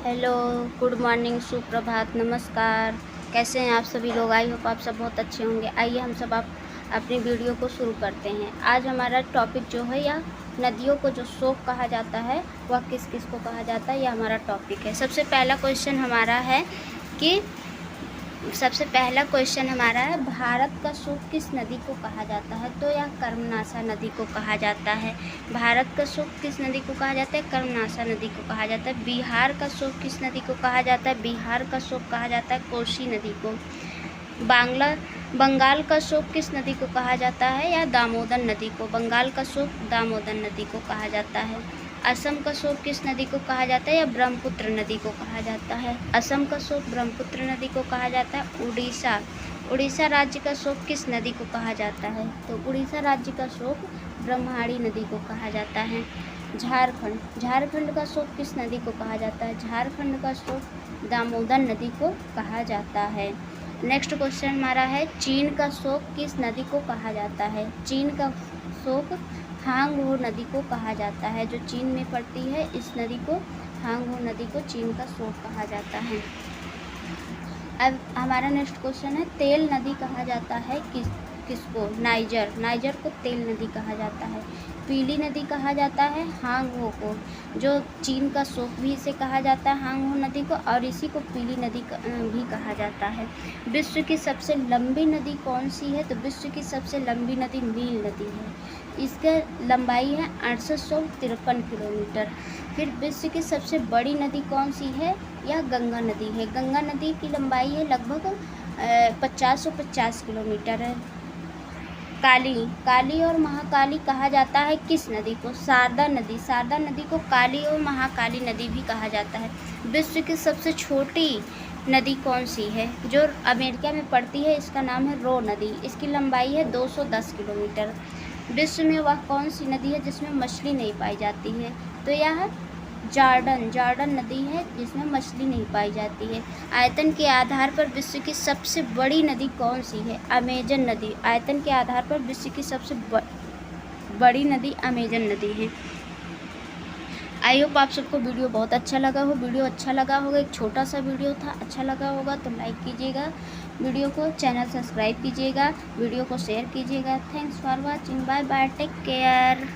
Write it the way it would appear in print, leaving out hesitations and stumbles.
Hello, good morning, सुप्रभात, नमस्कार। कैसे हैं आप सभी लोग? आई होप आप सब बहुत अच्छे होंगे। आइए हम सब आप अपनी वीडियो को शुरू करते हैं। आज हमारा टॉपिक जो है या नदियों को जो शोक कहा जाता है वह किस किस को कहा जाता है, यह हमारा टॉपिक है। सबसे पहला क्वेश्चन हमारा है भारत का शोक किस नदी को कहा जाता है? तो यह कर्मनाशा नदी को कहा जाता है। भारत का शोक किस नदी को कहा जाता है? कर्मनाशा नदी को कहा जाता है। बिहार का शोक किस नदी को कहा जाता है? बिहार का शोक कहा जाता है कोसी नदी को। बंगाल का शोक किस नदी को कहा जाता है? या दामोदर नदी को। बंगाल का शोक दामोदर नदी को कहा जाता है। असम का शोक किस नदी को कहा जाता है? या ब्रह्मपुत्र नदी को कहा जाता है। असम का शोक ब्रह्मपुत्र नदी को कहा जाता है। उड़ीसा राज्य का शोक किस नदी को कहा जाता है? तो उड़ीसा राज्य का शोक ब्रह्मणी नदी को कहा जाता है। झारखंड का शोक किस नदी को कहा जाता है? झारखंड का शोक दामोदर नदी को कहा जाता है। नेक्स्ट क्वेश्चन हमारा है, चीन का शोक किस नदी को कहा जाता है? चीन का शोक हांगहो नदी को कहा जाता है। जो चीन में पड़ती है इस नदी को, हांगहो नदी को चीन का शोक कहा जाता है। अब हमारा नेक्स्ट क्वेश्चन है, तेल नदी कहा जाता है किसको? नाइजर को तेल नदी कहा जाता है। पीली नदी कहा जाता है हांगहो को, जो चीन का शोक भी इसे कहा जाता है हांगहो नदी को, और इसी को पीली नदी भी कहा जाता है। विश्व की सबसे लंबी नदी कौन सी है? तो विश्व की सबसे लंबी नदी नील नदी है। इसका लंबाई है 853 किलोमीटर। फिर विश्व की सबसे बड़ी नदी कौन सी है? यह गंगा नदी है। गंगा नदी की लंबाई है लगभग 50 किलोमीटर है। काली और महाकाली कहा जाता है किस नदी को? शारदा नदी को काली और महाकाली नदी भी कहा जाता है। विश्व की सबसे छोटी नदी कौन सी है? जो अमेरिका में पड़ती है इसका नाम है रो नदी। इसकी लंबाई है 210 किलोमीटर। विश्व में वह कौन सी नदी है जिसमें मछली नहीं पाई जाती है? तो यह जॉर्डन नदी है जिसमें मछली नहीं पाई जाती है। आयतन के आधार पर विश्व की सबसे बड़ी नदी कौन सी है? अमेजन नदी। आयतन के आधार पर विश्व की सबसे बड़ी नदी अमेजन नदी है। आई होप आप सबको वीडियो बहुत अच्छा लगा हो। वीडियो अच्छा लगा होगा, एक छोटा सा वीडियो था, अच्छा लगा होगा तो लाइक कीजिएगा वीडियो को, चैनल सब्सक्राइब कीजिएगा, वीडियो को शेयर कीजिएगा। Thanks for watching, bye bye, take care.